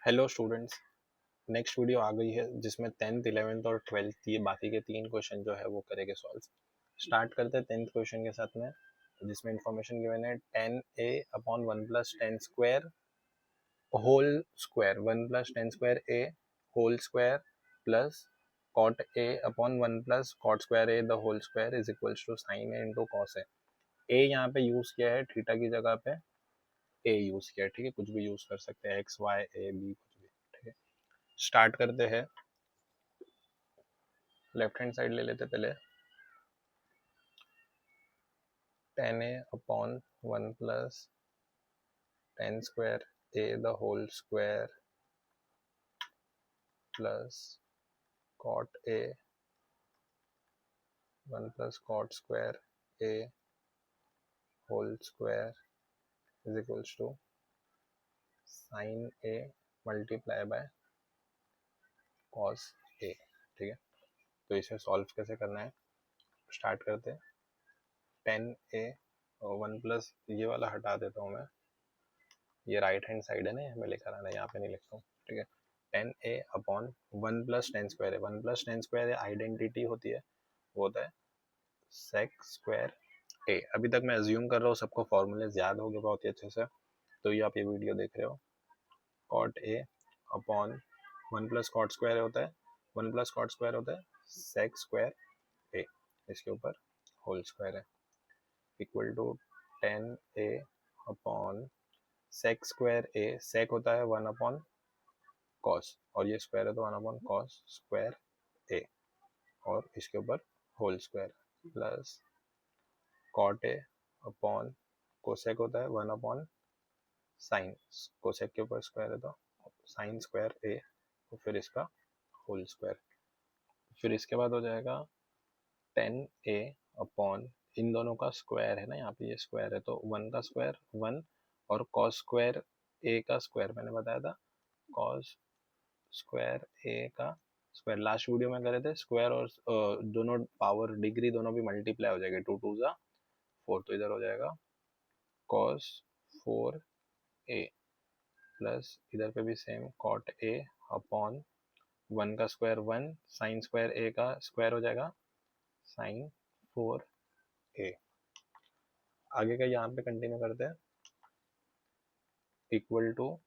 Hello students. Next video आ गई है जिसमें 10th 11th और 12th ये बाकी के 3 क्वेश्चन जो है वो करेंगे सॉल्व। स्टार्ट करते हैं 10th क्वेश्चन के साथ में, जिसमें इंफॉर्मेशन गिवन है 10a/1 + 10 square whole square 1 + 10 square a whole square plus cot a/1 + cot square a the whole square is equals to sin a into cos a। a यहाँ पे use किया है theta की जगह पे a यूज किया है, ठीक है, कुछ भी यूज कर सकते हैं, x y a b कुछ भी, ठीक है। स्टार्ट करते हैं, लेफ्ट हैंड साइड ले लेते पहले। 10a/1 + 10 square a the whole square plus cot a/1 + cot square a whole square is equals to sin a multiply by cos a, ठीक है। तो इसे सॉल्व कैसे करना है, स्टार्ट करते हैं। 10a/1 ये वाला हटा देता हूँ मैं, ये राइट हैंड साइड है ना, मैं लेकर आना, यहाँ पे नहीं लिखता हूँ, ठीक है। 10a/1 + 10 स्क्वायर है, 1 + 10 स्क्वायर आइडेंटिटी होती है, वो होता है सेक स्क्वायर ए। अभी तक मैं अज्यूम कर रहा हूँ सबको फॉर्मूले याद हो गए बहुत ही अच्छे से, तो ये आप ये वीडियो देख रहे हो। कॉट a/1 + cot square होता है, 1 + cot square होता है सेक स्क्वायर ए, इसके ऊपर होल स्क्वायर है, equal to 10a/ sec square A, sec होता है 1/cos और ये स्क्वायर है तो 1/cos स्क्वायर ए, और इसके ऊपर whole square plus cot a upon cosec होता है 1/sin, कोसेक के ऊपर स्क्वायर है तो साइन स्क्वायर ए, तो फिर इसका होल स्क्वायर। फिर इसके बाद हो जाएगा 10a/, इन दोनों का स्क्वायर है ना, यहाँ पे ये स्क्वायर है तो 1 का स्क्वायर 1, और कॉस स्क्वायर ए का स्क्वायर मैंने बताया था, कॉस स्क्वायर ए का स्क्वायर लास्ट वीडियो में करे थे, स्क्वायर और दोनों पावर डिग्री दोनों भी मल्टीप्लाई हो जाएगा, 2 2 जा 4, तो इधर हो जाएगा cos 4a प्लस इधर पे भी सेम cot a अपॉन 1 का स्क्वायर 1, साइन स्क्वायर a का स्क्वायर हो जाएगा साइन 4a। आगे का यहाँ पे कंटिन्यू करते हैं, इक्वल टू,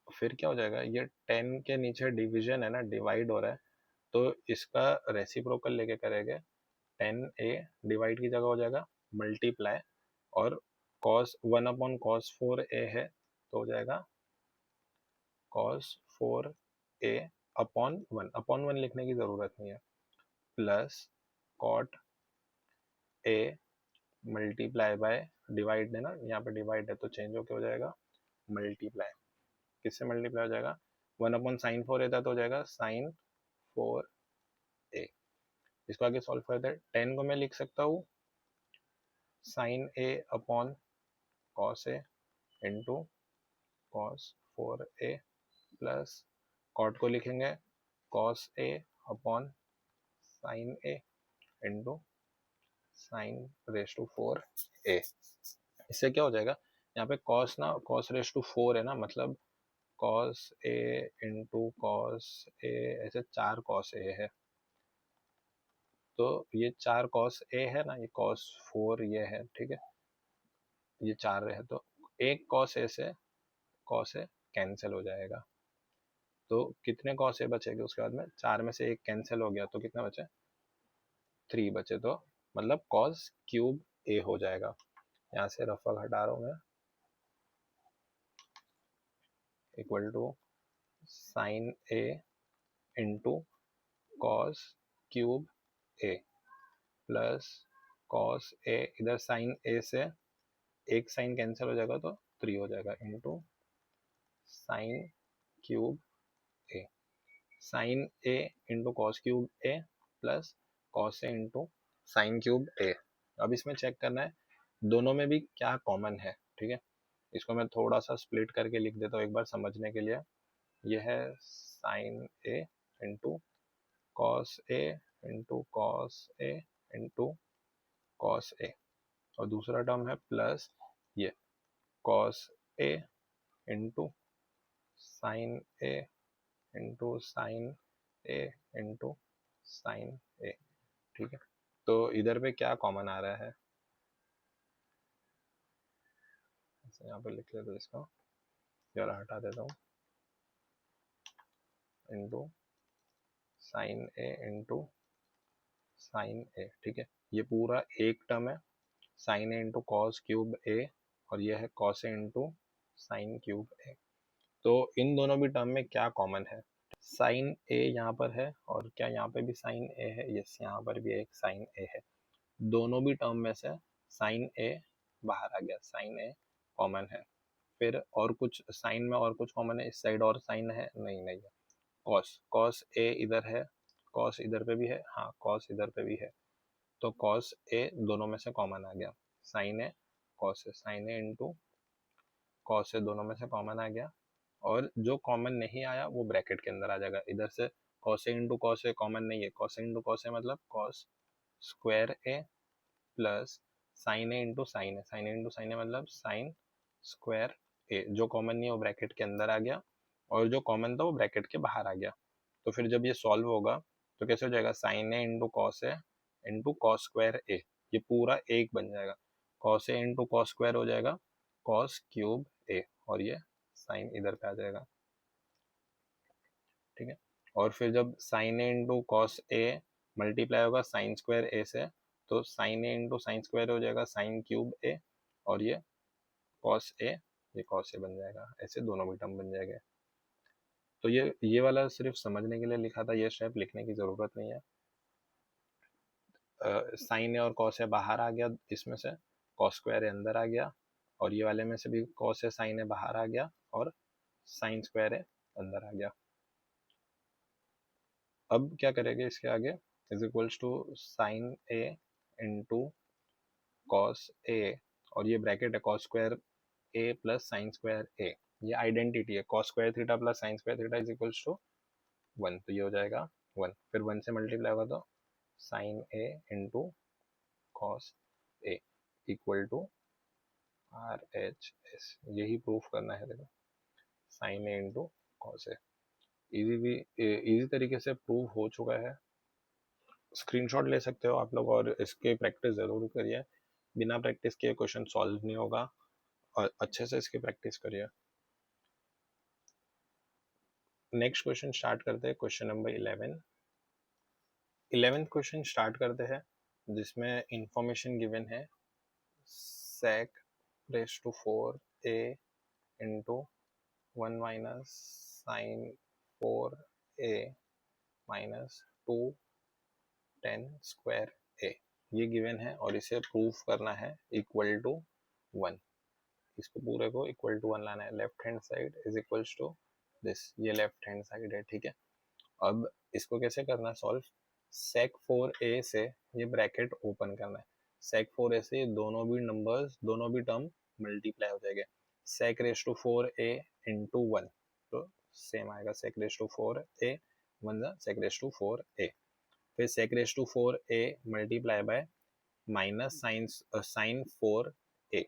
फिर क्या हो जाएगा, ये 10 के नीचे डिवीजन है ना, डिवाइड हो रहा है, तो इसका रेसिप्रोकल लेके करेंगे, 10a डिवाइड की जगह हो जाएगा मल्टीप्लाई, और cos 1/cos 4a है तो हो जाएगा cos 4a अपॉन 1 लिखने की ज़रूरत नहीं है, plus cot a multiply bye, divide है ना, यहाँ पे डिवाइड है तो चेंज होके हो जाएगा मल्टीप्लाई, किससे मल्टीप्लाई हो जाएगा, 1/sin 4a था तो हो जाएगा sin 4a। इसको आगे सॉल्व करते हैं, 10 को मैं लिख सकता हूँ sin a upon cos a into cos 4a plus cot को लिखेंगे cos a upon sin a into sin raise to 4a। इससे क्या हो जाएगा, यहाँ पे cos ना, cos रेस टू 4 है ना, मतलब cos a into cos a, ऐसे 4 cos a है, तो ये 4 cos a है ना, ये cos 4 ये है, ठीक है, ये 4 है तो एक cos a से cos a कैंसिल हो जाएगा, तो कितने cos a बचेगा, उसके बाद में 4 में से एक कैंसिल हो गया तो कितना बचे, 3 बचे, तो मतलब cos क्यूब a हो जाएगा। यहाँ से रफा हटा रहा हूँ मैं, equal to sine a into cos cube a plus cos a, इधर साइन a से एक साइन कैंसिल हो जाएगा तो 3 हो जाएगा, into sine cube a, sine a into cos cube a plus cos a into sine cube a। अब इसमें चेक करना है दोनों में भी क्या कॉमन है, ठीक है। इसको मैं थोड़ा सा स्प्लिट करके लिख देता हूँ एक बार समझने के लिए। यह है sine a into cos a into cos a into cos a, और दूसरा टर्म है प्लस ये cos a into sine A into sine A into sine A, ठीक है। तो इधर पे क्या कॉमन आ रहा है, यहाँ पे लिख लेते इसको, जरा हटा देता हूँ, into sine A into sine A, ठीक है। ये पूरा एक टर्म है, साइन ए इंटू कॉस क्यूब ए, और ये है cos A into sine cube ए। तो इन दोनों भी टर्म में क्या कॉमन है, साइन ए यहाँ पर है, और क्या यहाँ पे भी साइन ए है, यस यहाँ पर भी एक साइन ए है। दोनों भी टर्म में से साइन ए बाहर आ गया, साइन ए कॉमन है। फिर और कुछ साइन में और कुछ कॉमन है इस साइड, और साइन है नहीं, नहीं है। कॉस, कॉस ए इधर है, कॉस इधर पे भी है, हाँ कॉस इधर पे भी है, तो कॉस ए दोनों में से कॉमन आ गया। Sign A cos A, sign A into cos ए दोनों में से कॉमन आ गया। और जो कॉमन नहीं आया वो ब्रैकेट के अंदर आ जाएगा। इधर से cos A into cos A common नहीं है, कॉस ए इंटू कॉस ए मतलब कॉस स्क्वायर ए प्लस साइन ए इंटू साइन ए, साइन ए इंटू साइन ए मतलब साइन स्क्वायर ए। जो कॉमन नहीं है वो ब्रैकेट के अंदर आ गया, और जो कॉमन था वो ब्रैकेट के बाहर आ गया। तो फिर जब ये सॉल्व होगा तो कैसे हो जाएगा, sign A into cos square A, ये पूरा एक बन जाएगा। Cos A into cos square हो जाएगा कॉस क्यूब ए, और ये साइन इधर पे आ जाएगा, ठीक है। और फिर जब sign A into cos A multiply होगा साइन स्क्वायर ए से, तो साइन ए इंटू साइन स्क्वायर हो जाएगा साइन क्यूब ए, और ये कॉस ए, ये कॉस ए बन जाएगा। ऐसे दोनों भी टर्म बन जाएंगे। तो ये वाला सिर्फ समझने के लिए लिखा था, ये स्टेप लिखने की ज़रूरत नहीं है। साइन ए और कॉस ए बाहर आ गया इसमें से, कॉस स्क्वायर ए अंदर आ गया, और ये वाले में से भी कॉस ए साइन ए बाहर आ गया, और साइन स्क्वायर ए अंदर आ गया। अब क्या करेंगे इसके आगे, is equals to sine A into cos A, और ये ब्रैकेट है cos square A plus sine square A, ये आइडेंटिटी है, cos square theta plus sine square theta is equals to 1, तो ये हो जाएगा 1। फिर 1 से मल्टीप्लाई होगा तो sine A into cos a equal to R H S, यही प्रूफ करना है देखो, sine A into cos a. Easy तरीके से प्रूफ हो चुका है, स्क्रीनशॉट ले सकते हो आप लोग, और इसके प्रैक्टिस ज़रूर करिए। बिना प्रैक्टिस के क्वेश्चन सॉल्व नहीं होगा, और अच्छे से इसकी प्रैक्टिस करिए। नेक्स्ट क्वेश्चन स्टार्ट करते हैं, question number 11th question start करते हैं, जिसमें इंफॉर्मेशन गिवन है sec raise to 4a into 1 minus sine 4a minus 2 10 square a, ये गिवन है, और इसे प्रूफ करना है इक्वल टू 1। इसको पूरे को इक्वल टू 1 लाना है। Left hand side is equals to this, ये लेफ्ट हैंड साइड है, ठीक है। अब इसको कैसे करना है सॉल्व, sec 4a से ये ब्रैकेट ओपन करना है, sec 4a से दोनों भी नंबर्स, दोनों भी टर्म मल्टीप्लाई हो जाएंगे। sec raise to 4a into 1, तो सेम आएगा sec raise to 4a 1 sec raise to 4a, फिर sec raise to 4a multiply by minus sine 4a,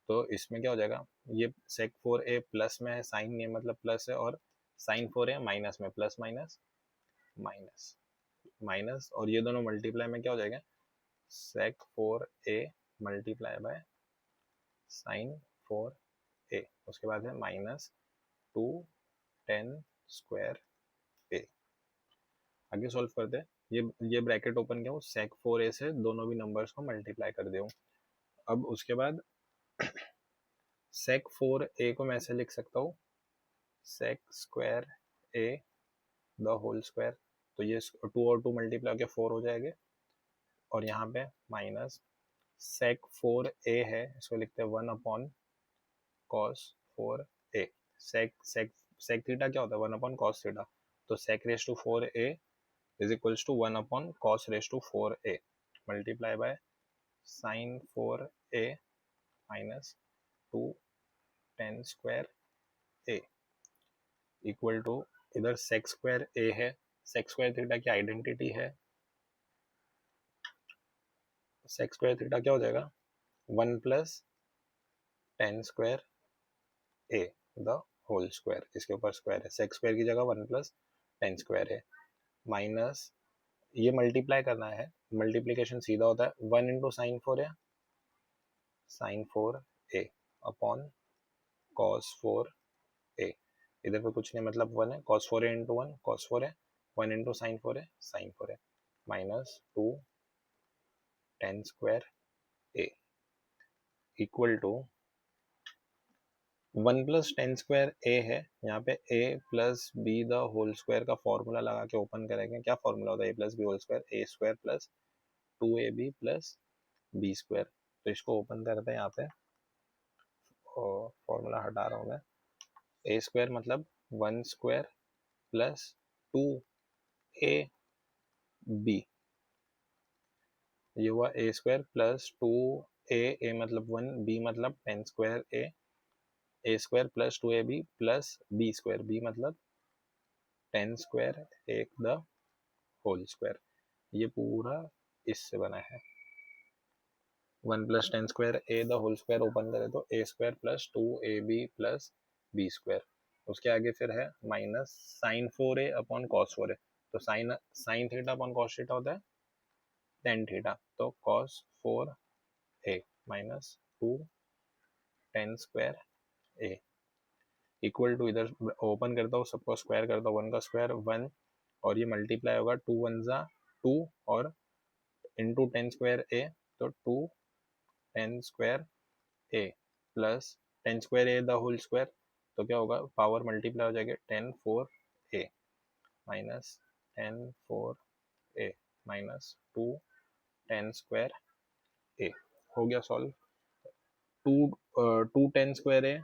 तो इसमें क्या हो जाएगा, ये sec 4a प्लस में है, साइन ये मतलब प्लस है, और साइन 4a माइनस में, प्लस माइनस माइनस माइनस, और ये दोनों मल्टीप्लाई में क्या हो जाएगा, sec 4a multiply by sine 4a, उसके बाद है माइनस 2 10 स्क्वायर a। आगे सॉल्व करते हैं, ये ब्रैकेट ओपन किया हूँ, sec 4a से दोनों भी नंबर्स को मल्टीप्लाई कर दिया हूँ। अब उसके बाद sec 4a को मैं ऐसे लिख सकता हूँ, sec square a the whole square, तो ये 2 और 2 मल्टीप्लाई होकर 4 हो जाएंगे, और यहाँ पे माइनस sec 4a है, इसको लिखते हैं 1 upon cos 4a। sec theta क्या होता है, 1 अपॉन cos थीटा, तो sec raise to 4a is equals to 1 upon cos raise to 4a multiply by sine 4a minus 2 10 square a equal to, इधर sec square a है, sec square theta की identity है, sec square theta क्या हो जाएगा, 1 plus 10 square a the whole square, इसके ऊपर square है, सेक स्क्वायर की जगह 1 प्लस टेन स्क्वायर है, माइनस ये मल्टीप्लाई करना है, मल्टीप्लीकेशन सीधा होता है 1 इंटू साइन 4 है, sign 4a upon cos 4a, इधर पे कुछ नहीं मतलब 1 है, कॉस 4a इंटू 1 कॉस 4 है, 1 इंटू साइन 4 है साइन 4 है, minus 2 tan square a equal to 1 plus tan square A है, यहाँ पे a plus B the whole square का फॉर्मूला लगा के ओपन करेंगे, क्या फॉर्मूला होता है, a plus B whole square, A square plus 2ab plus B square, तो इसको ओपन करते हैं यहाँ पे, और फॉर्मूला हटा रहा हूँ मैं, ए स्क्वायर मतलब 1 स्क्वायर प्लस 2ab, ये हुआ ए स्क्वायर प्लस 2a मतलब 1, b मतलब tan square A square plus 2ab plus B square, B मतलब टेन स्क्वायर एक द होल स्क्वायर, ये पूरा इससे बना है, 1 plus tan square A the whole square open करें तो A square plus 2ab plus B square, उसके आगे फिर है minus sine 4a upon cos 4a, तो sine sine theta upon cos theta होता है टेन थीटा, तो cos 4a minus 2 tan square a equal to, इधर ओपन करता हूँ सबको स्क्वायर करता हूँ, 1 का स्क्वायर 1, और ये मल्टीप्लाई होगा 2 1 जा 2 और इंटू टेन स्क्वायर ए, तो 2 tan square A plus tan square A the whole square, तो क्या होगा पावर मल्टीप्लाई हो जाएगा 10 4 a minus 10 4 a minus 2 tan square a, हो गया solve, 2 tan square a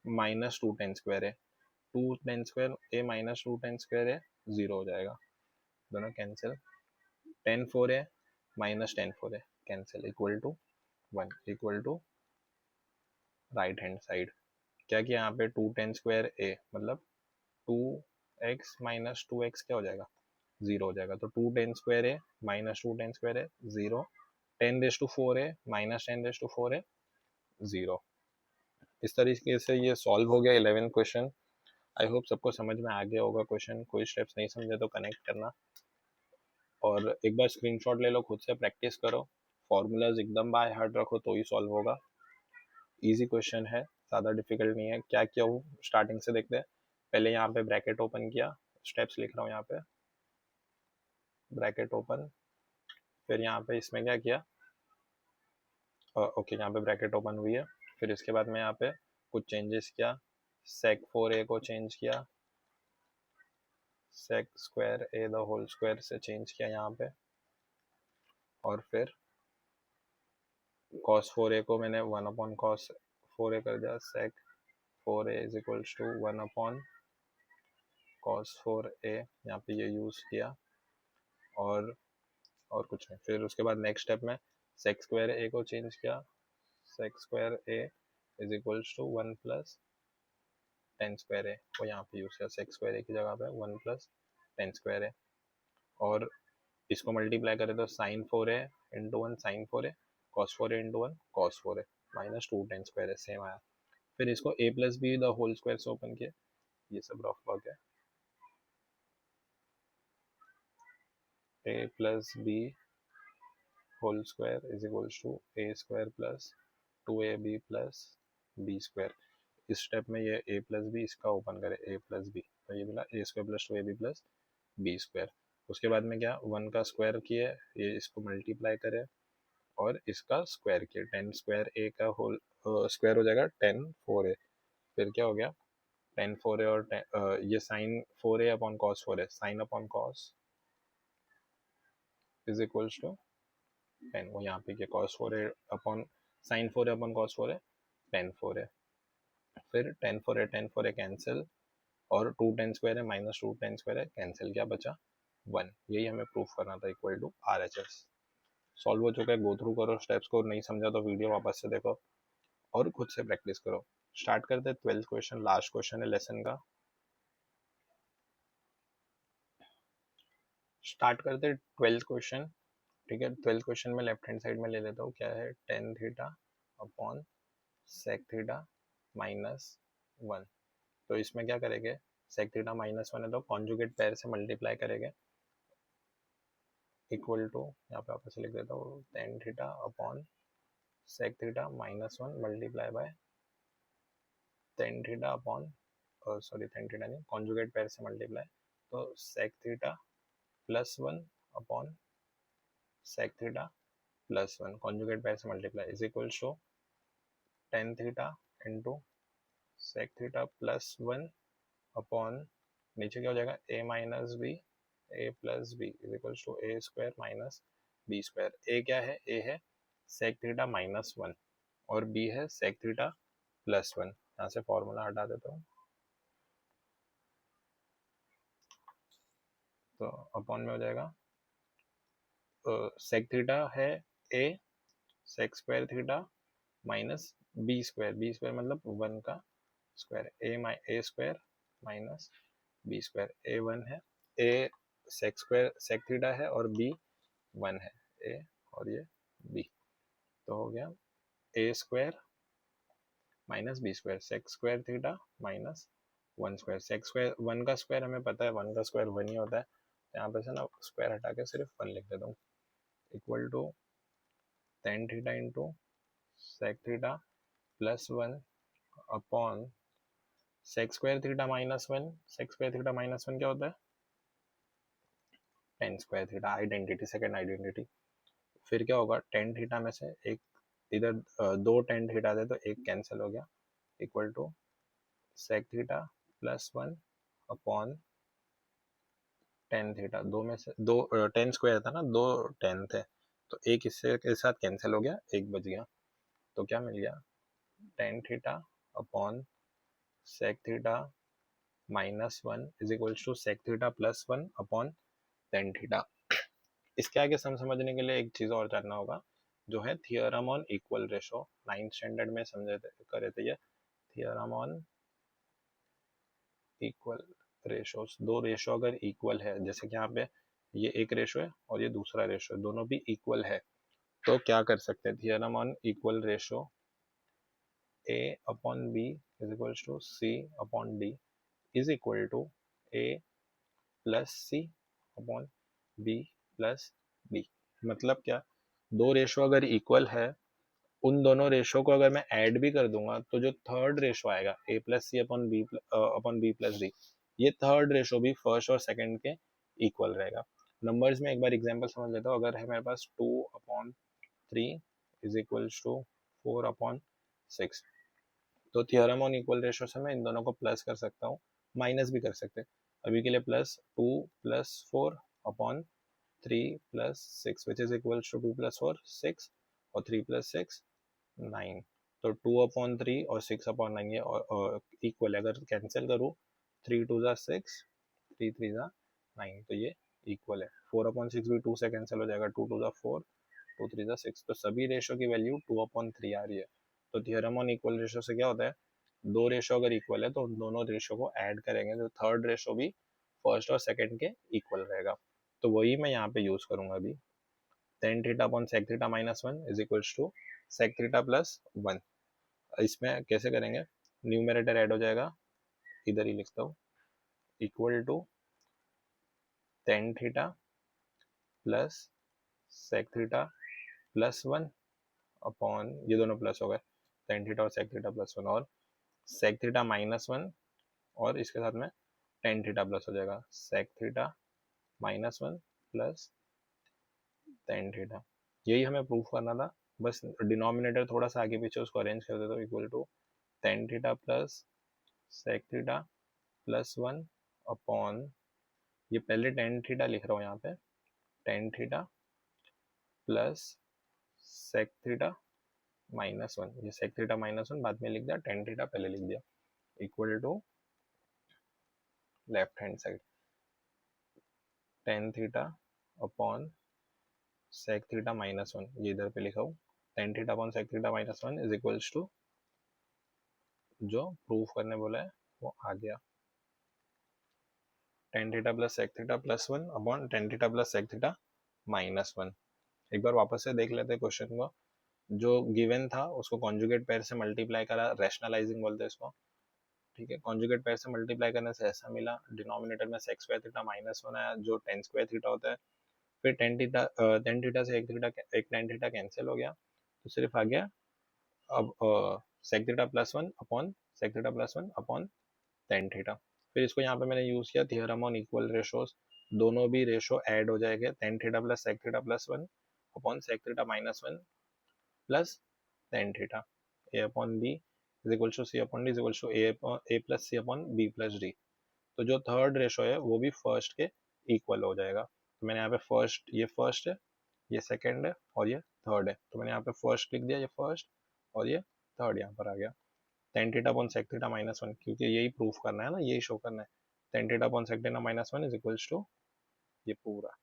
minus 2 tan square a, 2 tan square a minus 2 tan square a zero हो जाएगा, दोनों cancel, 10 4 a minus 10 4 a cancel, equal to 1 equal to right hand side, क्या किया यहाँ पे 2 tan square ए मतलब 2x माइनस 2x क्या हो जाएगा जीरो हो जाएगा, तो 2 tan square a minus 2 tan square a zero, 10 raise to 4 a minus 10 raise to 4 a zero, इस तरीके से ये सॉल्व हो गया 11 क्वेश्चन। आई होप सबको समझ में आ गया होगा क्वेश्चन, कोई स्टेप्स नहीं समझे तो कनेक्ट करना, और एक बार स्क्रीनशॉट ले लो, खुद से प्रैक्टिस करो, फॉर्मूलाज एकदम बाय हार्ट रखो तो ही सॉल्व होगा, इजी क्वेश्चन है, ज़्यादा डिफिकल्ट नहीं है। क्या किया हूँ स्टार्टिंग से देखते हैं, पहले यहाँ पे ब्रैकेट ओपन किया, स्टेप्स लिख रहा हूँ यहाँ पे, ब्रैकेट ओपन, फिर यहाँ पे इसमें क्या किया, ओके यहाँ पे ब्रैकेट ओपन हुई है, फिर इसके बाद में यहाँ पे कुछ चेंजेस किया, सेक 4a को चेंज किया, sec square A the whole square से चेंज किया यहाँ पे, और फिर cos 4a को मैंने 1 अपॉन cos 4a कर दिया, sec 4a is equals to 1 upon cos 4a, यहाँ पे ये यूज़ किया, और कुछ नहीं, फिर उसके बाद नेक्स्ट स्टेप में सेक स्क्वायर ए को चेंज किया, sec square A is equals to 1 plus tan square A, वो यहाँ पे यूज़ किया, सेक स्क्वायर ए की जगह पे 1 प्लस टेन स्क्वायर ए, और इसको मल्टीप्लाई करें तो sine 4a into 1 sine 4a, cos 4a into 1 cos 4a minus 2 tan square A same आया, फिर इसको a plus B the whole square से ओपन किया, ये सब रफ वर्क है, a plus B whole square is equals to A square plus 2ab plus B square, इस step में ये a प्लस बी इसका ओपन करे, a प्लस बी, तो ये मिला ए square plus 2ab plus B square, उसके बाद में क्या 1 का स्क्वायर किए, ये इसको मल्टीप्लाई करे और इसका स्क्वायर किए, 10 स्क्वायर ए का होल स्क्वायर हो जाएगा 10 4a, फिर क्या हो गया 10 4a और ये sine 4a upon cos 4a, sine upon cos is equals to 10, वो यहाँ पे cos 4a upon sine 4a upon cos 4a 10 4a, फिर 10 4a कैंसिल, और 2 10 स्क्वायर है माइनस 2 10 स्क्वायर है कैंसिल, क्या बचा 1, यही हमें प्रूफ करना था, इक्वल टू RHS। सॉल्व हो चुका है, गो थ्रू करो स्टेप्स को, नहीं समझा तो वीडियो वापस से देखो और खुद से प्रैक्टिस करो। स्टार्ट करते हैं 12th क्वेश्चन, लास्ट क्वेश्चन है लेसन का, स्टार्ट करते हैं 12th क्वेश्चन, ठीक है। 12th क्वेश्चन में लेफ्ट हैंड साइड में ले लेता हूँ, क्या है tan theta upon sec theta minus 1, तो इसमें क्या करेंगे, सेक थीटा माइनस वन है तो कॉन्जुगेट पेयर से मल्टीप्लाई करेंगे, इक्वल टू, यहाँ पे वापस लिख देता हूँ, tan theta upon sec theta minus one multiply by tan theta upon, sorry tan theta नहीं, कॉन्जुगेट पेयर से मल्टीप्लाई, तो sec theta plus one upon sec theta plus one conjugate pair से multiply is equal to tan theta into sec theta plus one upon, नीचे क्या हो जाएगा, A minus B, A plus B is equal to A square minus B square. A क्या है, A है sec theta minus one और B है sec theta plus one. यहाँ से फॉर्मूला हटा देता हूँ, तो अपॉन में हो जाएगा सेक थीटा है A sec square theta minus B square, B square मतलब वन का square, A square minus B square, A one है, A sec square sec theta है और बी वन है, ए और ये बी, तो हो गया A square minus B square, sec square theta minus one square, sec square one का स्क्वायर हमें पता है, वन का स्क्वायर वन ही होता है, तो यहाँ पे से ना स्क्वायर हटा के सिर्फ वन लिख देता हूँ, equal to tan theta into sec theta plus one upon sec square theta minus one, sec square theta minus one क्या होता है, tan square theta, identity, second identity. फिर क्या होगा, टेन थीटा में से एक इधर दो टेन थीटा थे तो एक कैंसिल हो गया, equal to sec theta plus one upon tan theta, दो में से दो टेन स्क्वायर था ना, दो टेन थे तो एक इससे के साथ कैंसिल हो गया, एक बच गया, तो क्या मिल गया, tan theta upon sec theta minus one is equal to sec theta plus one upon tan theta. इसके आगे सम समझने के लिए एक चीज़ और जानना होगा, जो है theorem on equal ratio, ninth standard में समझे करे थे ये, थियोरम ऑन इक्वल रेशोस। दो रेशो अगर इक्वल है, जैसे कि यहाँ पे ये एक रेशो है और ये दूसरा रेशो है, दोनों भी इक्वल है, तो क्या कर सकते हैं, theorem on equal ratio A upon B is equal to C upon D is equal to A plus C upon B plus D. मतलब क्या, दो रेशो अगर इक्वल है, उन दोनों रेशो को अगर मैं ऐड भी कर दूंगा तो जो थर्ड रेशो आएगा ए plus C upon B plus D, ये थर्ड रेशो भी फर्स्ट और सेकंड के इक्वल रहेगा। नंबर्स में एक बार एग्जांपल समझ लेता हूँ, अगर है मेरे पास two upon three is equal to four upon six, तो थियोरम ऑन इक्वल रेशो से मैं इन दोनों को प्लस कर सकता हूँ, माइनस भी कर सकते हैं। अभी के लिए plus two plus four upon three plus six which is equal to two plus four six और थ्री प्लस सिक्स नाइन, तो टू अपॉन थ्री और सिक्स अपॉन नाइन ये इक्वल है, अगर कैंसिल करूँ थ्री टू ज़ा सिक्स थ्री थ्री ज़ा nine, तो ये इक्वल है। फोर अपॉन सिक्स भी टू से कैंसिल हो जाएगा, टू टू ज़ा फोर टू थ्री ज़ा सिक्स, तो सभी रेशो की वैल्यू टू अपॉन थ्री आ रही है। तो थियोरम ऑन इक्वल रेशो से क्या होता है, दो रेशो अगर इक्वल है तो उन दोनों रेशो को ऐड करेंगे तो थर्ड रेशो भी फर्स्ट और सेकंड के इक्वल रहेगा, तो वही मैं यहाँ पे यूज करूंगा अभी। Tan theta upon sec theta minus one is equal to sec theta plus one. इसमें कैसे करेंगे, न्यूमरेटर ऐड हो जाएगा, इधर ही लिखता हूँ, equal to tan theta plus sec theta plus one upon, ये दोनों प्लस हो गए, टेन थीटा और सेक थीटा प्लस वन, और सेक थीटा माइनस वन और इसके साथ में टेन थीटा प्लस हो जाएगा, sec theta minus one plus tan theta. यही हमें प्रूफ करना था, बस डिनोमिनेटर थोड़ा सा आगे पीछे उसको अरेंज कर देता हूँ, equal to tan theta plus sec theta plus one upon, ये पहले टेन थीटा लिख रहा हूँ यहाँ पे, tan theta plus sec theta minus one, ये सेक थीटा माइनस वन बाद में लिख दिया, टेन थीटा पहले लिख दिया, equal to left hand side tan theta upon sec theta minus one, ये इधर पे लिखा हूँ, tan theta upon sec theta minus one is equals to जो प्रूफ करने बोला है वो आ गया, tan theta plus sec theta plus one upon tan theta plus sec theta minus one. एक बार वापस से देख लेते हैं क्वेश्चन को, जो गिवन था उसको कॉन्जुगेट पेयर से मल्टीप्लाई करा, रैशनलाइजिंग बोलते हैं इसको, ठीक है, कॉन्जुगेट पेयर से मल्टीप्लाई करने से ऐसा मिला, डिनोमिनेटर में sec स्क्वायर थीटा -1 आया जो tan स्क्वायर थीटा होता है, फिर tan थीटा से एक tan थीटा कैंसिल हो गया, तो सिर्फ आ गया अब sec theta +1 upon sec theta +1 upon tan theta. फिर इसको यहाँ पे मैंने यूज किया थियरम ऑन इक्वल रेशोस, दोनों भी रेशो ऐड हो जाएंगे, tan theta plus sec theta +1 upon sec theta -1 plus tan theta, a upon b is equal to c upon d is equal to a plus c upon b plus d। तो जो third ratio है वो भी first के equal हो जाएगा। तो मैंने यहाँ पे फर्स्ट है, ये सेकंड है और ये थर्ड है, तो मैंने यहाँ पे फर्स्ट लिख दिया, ये फर्स्ट और ये थर्ड यहाँ पर आ गया। tan theta upon sec theta -1, क्योंकि यही प्रूफ करना है ना, यही शो करना है, tan theta upon sec theta -1 is equals to ये पूरा